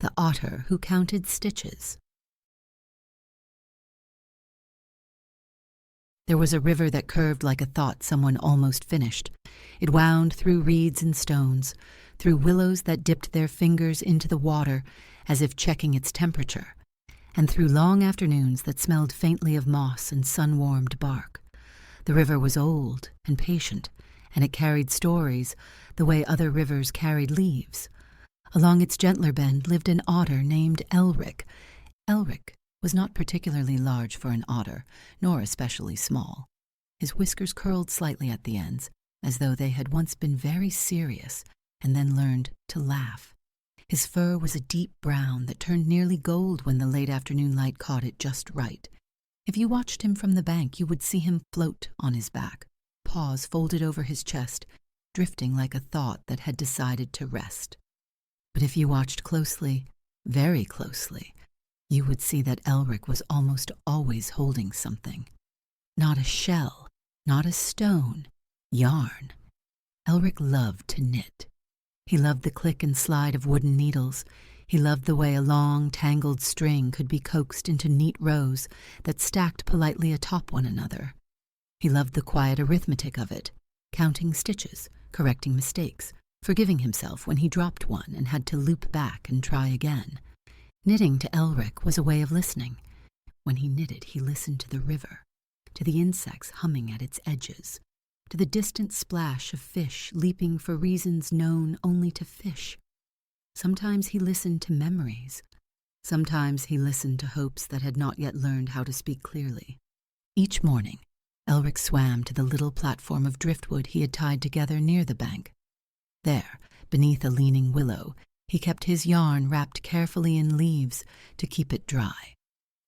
The Otter Who Counted Stitches. There was a river that curved like a thought someone almost finished. It wound through reeds and stones, through willows that dipped their fingers into the water as if checking its temperature, and through long afternoons that smelled faintly of moss and sun-warmed bark. The river was old and patient, and it carried stories the way other rivers carried leaves. Along its gentler bend lived an otter named Elric. Elric was not particularly large for an otter, nor especially small. His whiskers curled slightly at the ends, as though they had once been very serious and then learned to laugh. His fur was a deep brown that turned nearly gold when the late afternoon light caught it just right. If you watched him from the bank, you would see him float on his back, paws folded over his chest, drifting like a thought that had decided to rest. But if you watched closely, very closely, you would see that Elric was almost always holding something. Not a shell, not a stone, yarn. Elric loved to knit. He loved the click and slide of wooden needles. He loved the way a long, tangled string could be coaxed into neat rows that stacked politely atop one another. He loved the quiet arithmetic of it, counting stitches, correcting mistakes, forgiving himself when he dropped one and had to loop back and try again. Knitting to Elric was a way of listening. When he knitted, he listened to the river, to the insects humming at its edges, to the distant splash of fish leaping for reasons known only to fish. Sometimes he listened to memories. Sometimes he listened to hopes that had not yet learned how to speak clearly. Each morning, Elric swam to the little platform of driftwood he had tied together near the bank. There, beneath a leaning willow, he kept his yarn wrapped carefully in leaves to keep it dry.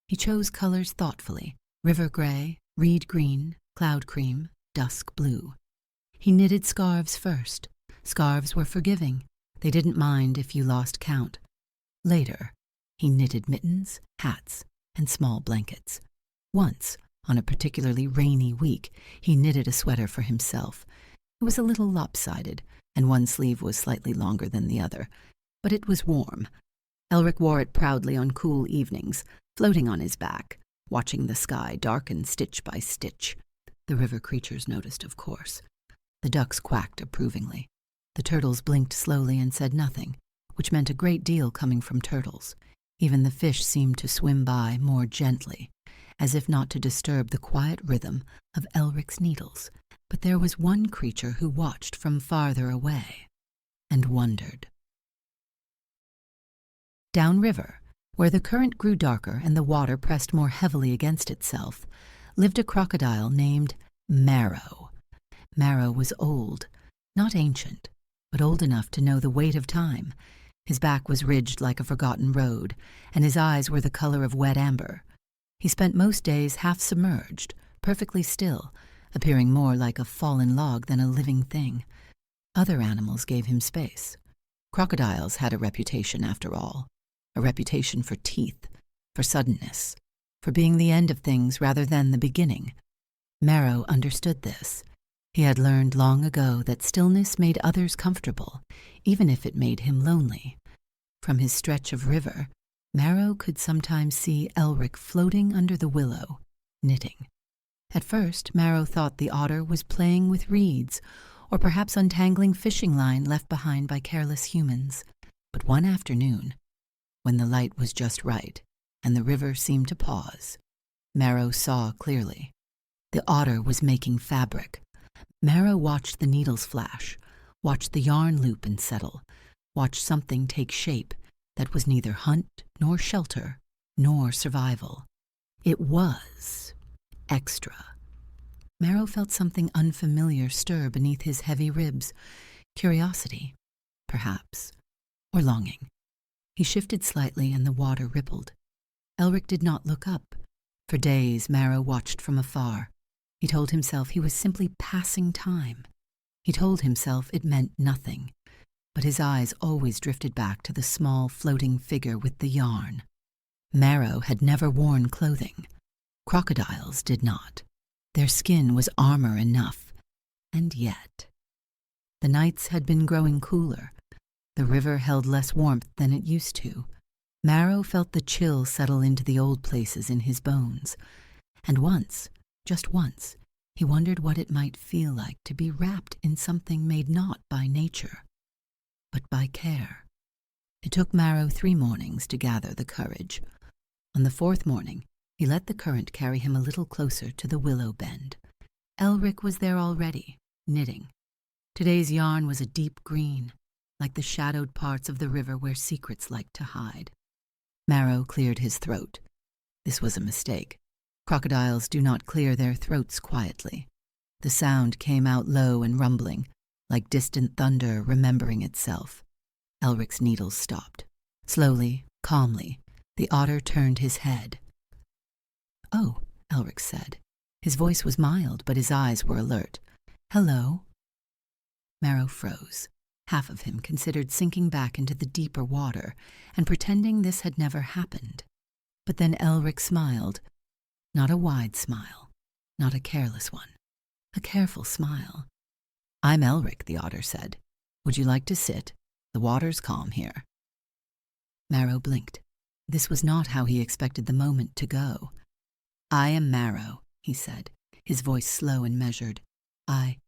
He chose colors thoughtfully: river gray, reed green, cloud cream, dusk blue. He knitted scarves first. Scarves were forgiving. They didn't mind if you lost count. Later, he knitted mittens, hats, and small blankets. Once, on a particularly rainy week, he knitted a sweater for himself. It was a little lopsided, and one sleeve was slightly longer than the other, but it was warm. Elric wore it proudly on cool evenings, floating on his back, watching the sky darken stitch by stitch. The river creatures noticed, of course. The ducks quacked approvingly. The turtles blinked slowly and said nothing, which meant a great deal coming from turtles. Even the fish seemed to swim by more gently, as if not to disturb the quiet rhythm of Elric's needles. But there was one creature who watched from farther away and wondered. Downriver, where the current grew darker and the water pressed more heavily against itself, lived a crocodile named Marrow. Marrow was old, not ancient, but old enough to know the weight of time. His back was ridged like a forgotten road, and his eyes were the color of wet amber. He spent most days half submerged, perfectly still, appearing more like a fallen log than a living thing. Other animals gave him space. Crocodiles had a reputation, after all, a reputation for teeth, for suddenness, for being the end of things rather than the beginning. Marrow understood this. He had learned long ago that stillness made others comfortable, even if it made him lonely. From his stretch of river, Marrow could sometimes see Elric floating under the willow, knitting. At first, Marrow thought the otter was playing with reeds, or perhaps untangling fishing line left behind by careless humans. But one afternoon, when the light was just right and the river seemed to pause, Marrow saw clearly. The otter was making fabric. Marrow watched the needles flash, watched the yarn loop and settle, watched something take shape that was neither hunt nor shelter nor survival. It was extra. Marrow felt something unfamiliar stir beneath his heavy ribs. Curiosity, perhaps, or longing. He shifted slightly and the water rippled. Elric did not look up. For days, Marrow watched from afar. He told himself he was simply passing time. He told himself it meant nothing. But his eyes always drifted back to the small, floating figure with the yarn. Marrow had never worn clothing. Crocodiles did not. Their skin was armor enough. And yet, the nights had been growing cooler. The river held less warmth than it used to. Marrow felt the chill settle into the old places in his bones, and once, just once, he wondered what it might feel like to be wrapped in something made not by nature, but by care. It took Marrow 3 mornings to gather the courage. On the 4th morning, he let the current carry him a little closer to the willow bend. Elric was there already, knitting. Today's yarn was a deep green, like the shadowed parts of the river where secrets like to hide. Marrow cleared his throat. This was a mistake. Crocodiles do not clear their throats quietly. The sound came out low and rumbling, like distant thunder remembering itself. Elric's needles stopped. Slowly, calmly, the otter turned his head. "Oh," Elric said. His voice was mild, but his eyes were alert. "Hello." Marrow froze. Half of him considered sinking back into the deeper water and pretending this had never happened. But then Elric smiled. Not a wide smile, not a careless one. A careful smile. "I'm Elric," the otter said. "Would you like to sit? The water's calm here." Marrow blinked. This was not how he expected the moment to go. "I am Marrow," he said, his voice slow and measured. I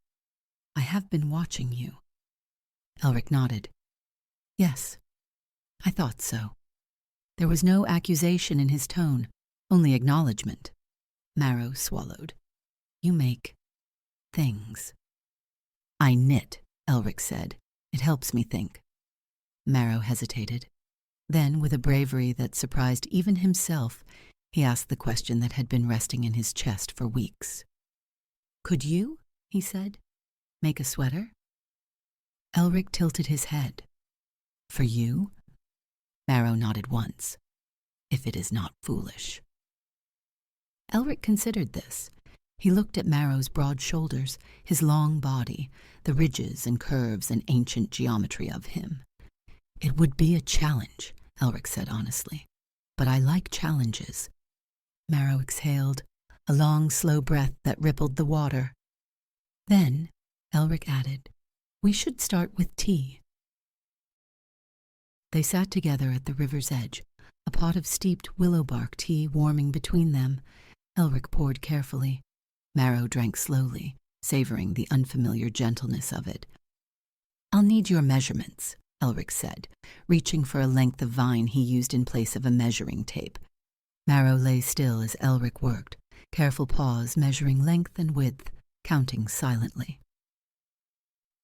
have been watching you." Elric nodded. "Yes, I thought so." There was no accusation in his tone, only acknowledgement. Marrow swallowed. "You make things." "I knit," Elric said. "It helps me think." Marrow hesitated. Then, with a bravery that surprised even himself, he asked the question that had been resting in his chest for weeks. "Could you," he said, "make a sweater?" Elric tilted his head. "For you?" Marrow nodded once. "If it is not foolish." Elric considered this. He looked at Marrow's broad shoulders, his long body, the ridges and curves and ancient geometry of him. "It would be a challenge," Elric said honestly. "But I like challenges." Marrow exhaled, a long, slow breath that rippled the water. Then, Elric added, "We should start with tea." They sat together at the river's edge, a pot of steeped willow bark tea warming between them. Elric poured carefully. Marrow drank slowly, savoring the unfamiliar gentleness of it. "I'll need your measurements," Elric said, reaching for a length of vine he used in place of a measuring tape. Marrow lay still as Elric worked, careful pause measuring length and width, counting silently.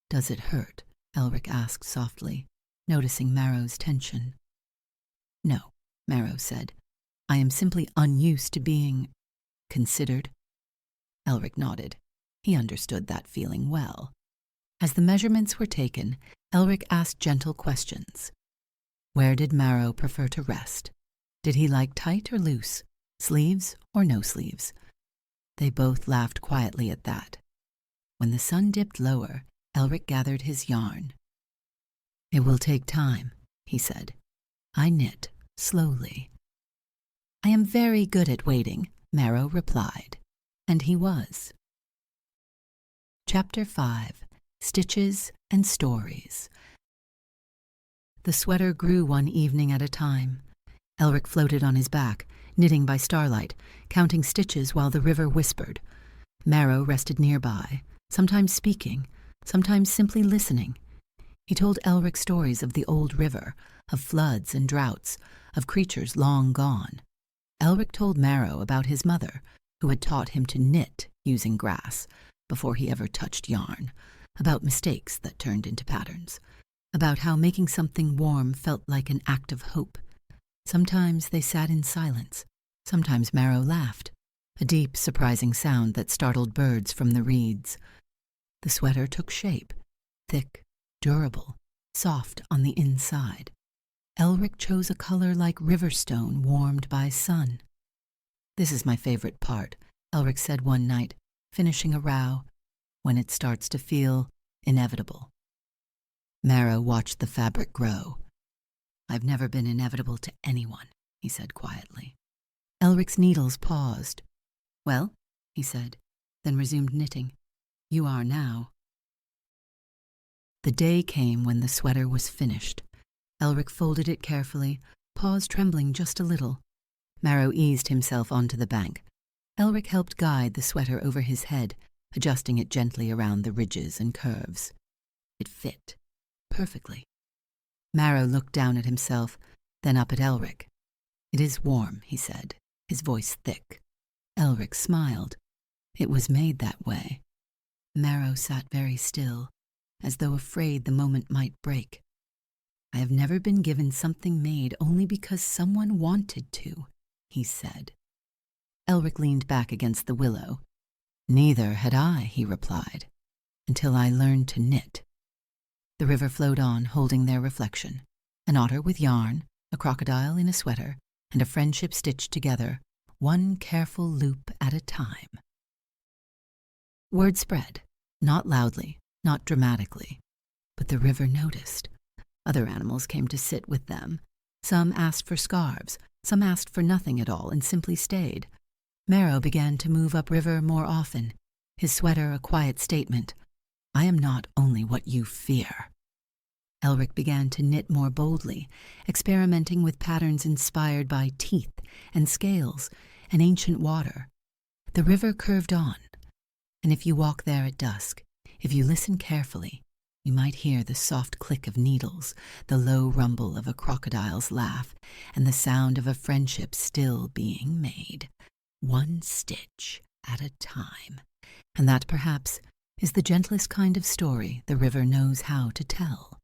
"Does it hurt?" Elric asked softly, noticing Marrow's tension. "No," Marrow said. "I am simply unused to being considered." Elric nodded. He understood that feeling well. As the measurements were taken, Elric asked gentle questions. Where did Marrow prefer to rest? Did he like tight or loose, sleeves or no sleeves? They both laughed quietly at that. When the sun dipped lower, Elric gathered his yarn. "It will take time," he said. "I knit slowly." "I am very good at waiting," Marrow replied. And he was. Chapter 5. Stitches and Stories. The sweater grew one evening at a time. Elric floated on his back, knitting by starlight, counting stitches while the river whispered. Marrow rested nearby, sometimes speaking, sometimes simply listening. He told Elric stories of the old river, of floods and droughts, of creatures long gone. Elric told Marrow about his mother, who had taught him to knit using grass before he ever touched yarn, about mistakes that turned into patterns, about how making something warm felt like an act of hope. Sometimes they sat in silence. Sometimes Marrow laughed, a deep, surprising sound that startled birds from the reeds. The sweater took shape, thick, durable, soft on the inside. Elric chose a color like riverstone warmed by sun. "This is my favorite part," Elric said one night, finishing a row, "when it starts to feel inevitable." Marrow watched the fabric grow. "I've never been inevitable to anyone," he said quietly. Elric's needles paused. "Well," he said, then resumed knitting. "You are now." The day came when the sweater was finished. Elric folded it carefully, paws trembling just a little. Marrow eased himself onto the bank. Elric helped guide the sweater over his head, adjusting it gently around the ridges and curves. It fit perfectly. Marrow looked down at himself, then up at Elric. "It is warm," he said, his voice thick. Elric smiled. It was made that way. Marrow sat very still, as though afraid the moment might break. "I have never been given something made only because someone wanted to," he said. Elric leaned back against the willow. "Neither had I," he replied, "until I learned to knit." The river flowed on, holding their reflection. An otter with yarn, a crocodile in a sweater, and a friendship stitched together, one careful loop at a time. Word spread, not loudly, not dramatically, but the river noticed. Other animals came to sit with them. Some asked for scarves, some asked for nothing at all and simply stayed. Marrow began to move upriver more often, his sweater a quiet statement. "I am not only what you fear." Elric began to knit more boldly, experimenting with patterns inspired by teeth and scales and ancient water. The river curved on, and if you walk there at dusk, if you listen carefully, you might hear the soft click of needles, the low rumble of a crocodile's laugh, and the sound of a friendship still being made, one stitch at a time. And that, perhaps, is the gentlest kind of story the river knows how to tell.